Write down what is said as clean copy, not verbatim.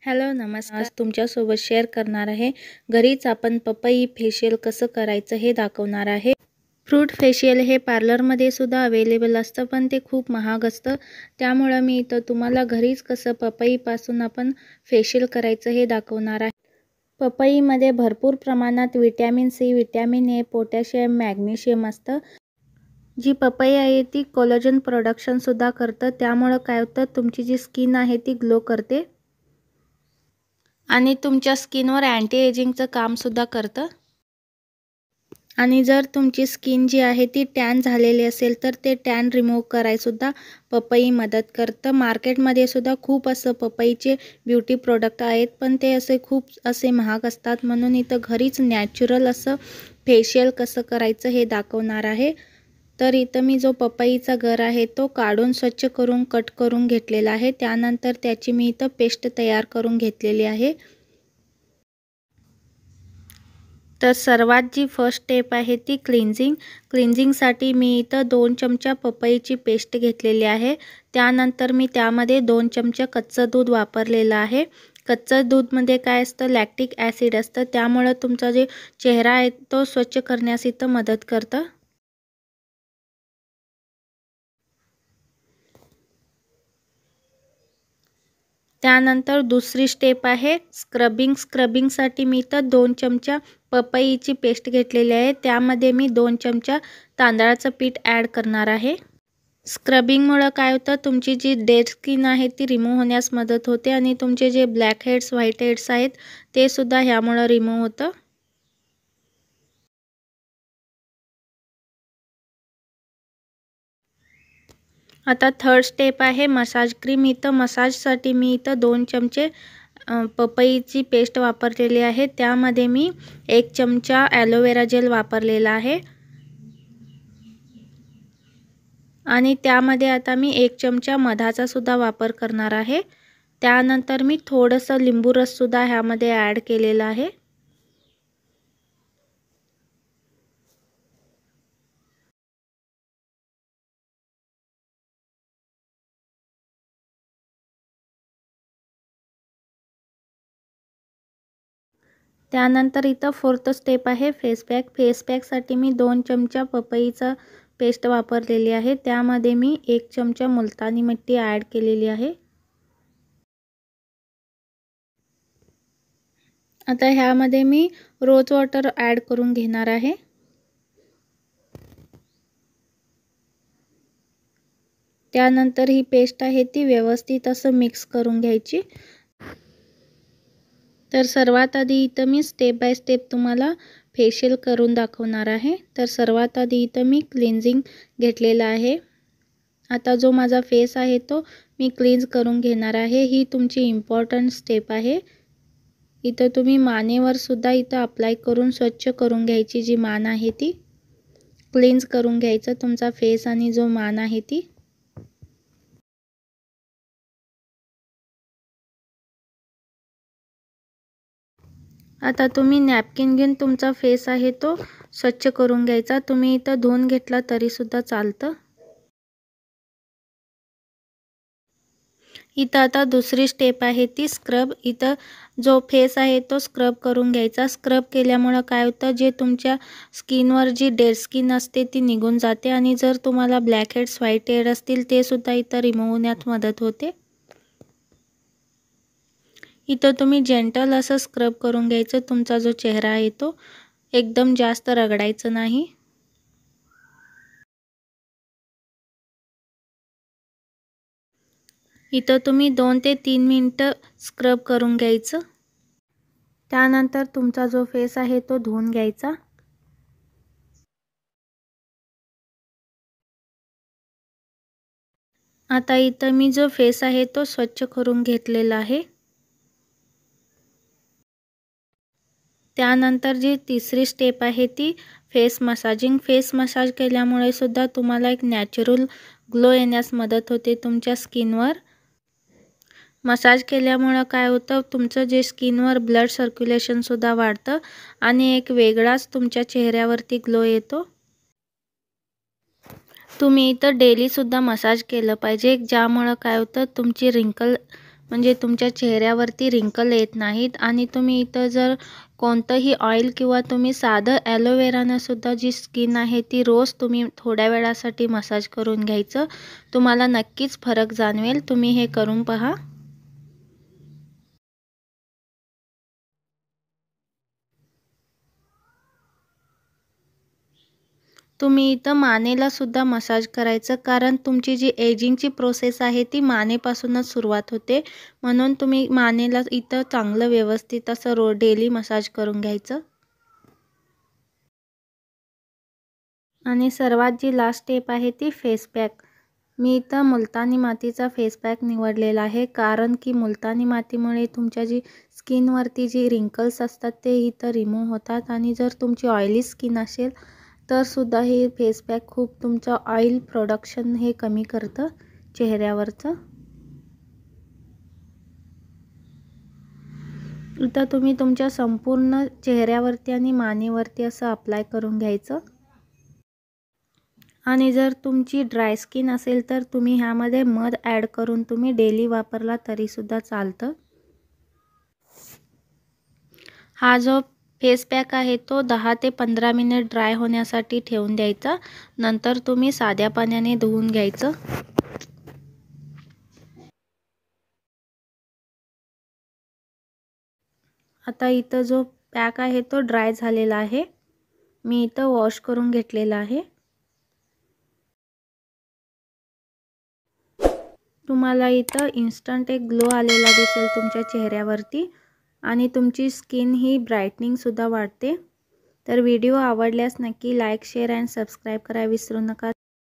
Hello नमस्कार. आज तुमच्यासोबत शेअर करणार आहे घरीच आपण पपई फेशियल कसं करायचं हे दाखवणार आहे. फ्रूट फेशियल हे पार्लरमध्ये सुद्धा अवेलेबल असतं, पण ते खूप महाग असतं. त्यामुळे मी इथं तुम्हाला घरीच कसं पपईपासून आपण फेशियल करायचं हे दाखवणार आहे. पपईमध्ये भरपूर प्रमाणात vitamin C, vitamin A, potassium, magnesium असतं. जी पपई आहे ती कोलेजन प्रोडक्शन सुद्धा करतं. त्यामुळे काय होतं, तुमची जी स्किन आहे ती ग्लो करते आणि तुमच्या स्किनवर अँटी एजिंगचं कामसुद्धा करतं. आणि जर तुमची स्किन जी आहे ती टॅन झालेली असेल तर ते टॅन रिमूव्ह करायसुद्धा पपई मदत करतं. मार्केटमध्ये सुद्धा खूप असं पपईचे ब्युटी प्रोडक्ट आहेत, पण ते खूप महाग असतात. म्हणून इथं घरीच नॅचरल असं फेशियल कसं करायचं हे दाखवणार आहे. तर इथं मी जो पपईचा गर आहे तो काढून स्वच्छ करून कट करून घेतलेला आहे. त्यानंतर त्याची मी इथं पेस्ट तयार करून घेतलेली आहे. तर सर्वात जी फर्स्ट स्टेप आहे ती क्लिन्झिंगसाठी मी इथं 2 चमचा पपईची पेस्ट घेतलेली आहे. त्यानंतर मी त्यामध्ये 2 चमचा कच्चं दूध वापरलेलं आहे. कच्चं दूधमध्ये काय असतं, लॅक्टिक ॲसिड असतं. त्यामुळे तुमचा जे चेहरा आहे तो स्वच्छ करण्यास इथं मदत करतं. त्यानंतर दुसरी स्टेप आहे स्क्रबिंगसाठी मी इथं 2 चमचा पपईची पेस्ट घेतलेली आहे. त्यामध्ये मी 2 चमचा तांदळाचं पीठ ॲड करणार आहे. स्क्रबिंगमुळे काय होतं, तुमची जी डेड स्किन आहे ती रिमूव्ह होण्यास मदत होते आणि तुमचे जे ब्लॅक हेड्स, व्हाईट हेड्स आहेत ते सुद्धा ह्यामुळे रिमूव्ह होतं. आता थर्ड स्टेप आहे मसाज क्रीम. इथं मसाजसाठी मी इथं 2 चमचे पपईची पेस्ट वापरलेली आहे. त्यामध्ये मी 1 चमचा ॲलोवेरा जेल वापरलेला आहे आणि त्यामध्ये आता मी 1 चमचा मधाचा सुद्धा वापर करणार आहे. त्यानंतर मी थोडंसं लिंबू रस सुद्धा ह्यामध्ये ॲड केलेला आहे. त्यानंतर इथं फोर्थ स्टेप आहे फेस पॅकसाठी मी 2 चमचा पपईचा पेस्ट वापरलेली आहे. त्यामध्ये मी 1 चमचा मुलतानी मिट्टी ॲड केलेली आहे. आता ह्यामध्ये मी रोज वॉटर ॲड करून घेणार आहे. त्यानंतर ही पेस्ट आहे ती व्यवस्थित असं मिक्स करून घ्यायची. तर सर्वात आधी इथं मी स्टेप बाय स्टेप तुम्हाला फेशियल करून दाखवणार आहे. तर सर्वात आधी इथं मी क्लिन्झिंग घेतलेलं आहे. आता जो माझा फेस आहे तो मी क्लीन्स करून घेणार आहे. ही तुमची इम्पॉर्टंट स्टेप आहे. इथं तुम्ही मानेवर सुद्धा इथं अप्लाय करून स्वच्छ करून घ्यायची. जी मान आहे ती क्लीन्स करून घ्यायचं, तुमचा फेस आणि जो मान आहे ती. आता तुम्ही नॅपकिन घेऊन तुमचा फेस आहे तो स्वच्छ करून घ्यायचा. तुम्ही इथं धुवून घेतला तरी सुद्धा चालतं. इथं आता दुसरी स्टेप आहे ती स्क्रब. इथं जो फेस आहे तो स्क्रब करून घ्यायचा. स्क्रब केल्यामुळं काय होतं, जे तुमच्या स्किनवर जी डेड स्किन असते ती निघून जाते आणि जर तुम्हाला ब्लॅक हेड्स, व्हाईट हेड असतील ते सुद्धा इथं रिमूव्ह होण्यात मदत होते. इथं तुम्ही जेंटल असं स्क्रब करून घ्यायचं. तुमचा जो चेहरा आहे तो एकदम जास्त रगडायचं नाही. इथं तुम्ही 2 ते 3 मिनिटं स्क्रब करून घ्यायचं. त्यानंतर तुमचा जो फेस आहे तो धुवून घ्यायचा. आता इथं मी जो फेस आहे तो स्वच्छ करून घेतलेला आहे. त्यानंतर जी तिसरी स्टेप आहे ती फेस मसाजिंग. फेस मसाज केल्यामुळे सुद्धा तुम्हाला एक नॅचरल ग्लो येण्यास मदत होते तुमच्या स्किनवर. मसाज केल्यामुळं काय होतं, तुमचं जे स्किनवर ब्लड सर्क्युलेशनसुद्धा वाढतं आणि एक वेगळाच तुमच्या चेहऱ्यावरती ग्लो येतो. तुम्ही इथं डेलीसुद्धा मसाज केलं पाहिजे, ज्यामुळं काय होतं, तुमची रिंकल म्हणजे तुमच्या चेहऱ्यावरती रिंकल येत नाहीत। आणि तुम्ही इथं जर कोणतंही ऑइल किंवा तुम्ही साधं ॲलोवेरानं सुद्धा जी स्किन आहे ती रोज तुम्ही थोड्या वेळासाठी मसाज करून घ्यायचं, तुम्हाला नक्कीच फरक जाणवेल। तुम्ही हे करून पहा। तुम्ही इथं मानेला सुद्धा मसाज करायचं, कारण तुमची जी एजिंगची प्रोसेस आहे ती मानेपासूनच सुरुवात होते, म्हणून तुम्ही मानेला इथं चांगलं व्यवस्थित असं डेली मसाज करून घ्यायचं। आणि सर्वात जी लास्ट स्टेप आहे ती फेस पॅक। मी इथं मुलतानी मातीचा फेस पॅक निवडलेला आहे, कारण की मुलतानी मातीमुळे तुमच्या जी स्किनवरती जी रिंकल्स असतात ते इथं रिमूव्ह होतात। आणि जर तुमची ऑइली स्किन असेल तर सुद्धा हे फेस पॅक खूप तुमचं ऑइल प्रोडक्शन हे कमी करतं चेहऱ्यावरचं। इथं तुम्ही तुमच्या संपूर्ण चेहऱ्यावरती आणि मानेवरती असं अप्लाय करून घ्यायचं। आणि जर तुमची ड्राय स्किन असेल तर तुम्ही ह्यामध्ये मध ॲड करून तुम्ही डेली वापरला तरीसुद्धा चालतं। हा जो फेस पॅक आहे तो 10 ते 15 मिनिट ड्राय होण्यासाठी ठेवून द्यायचा, नंतर तुम्ही साध्या पाण्याने धुवून घ्यायचं। आता इथं जो पॅक आहे तो ड्राय झालेला आहे, मी इथं वॉश करून घेतलेला आहे। तुम्हाला इथं इन्स्टंट एक ग्लो आलेला दिसेल तुमच्या चेहऱ्यावरती, आणि तुमची स्किन ही ब्राइटनिंग सुद्धा वाढते। तर व्हिडिओ आवडल्यास नक्की लाईक, शेअर अँड सबस्क्राईब करायला विसरू नका।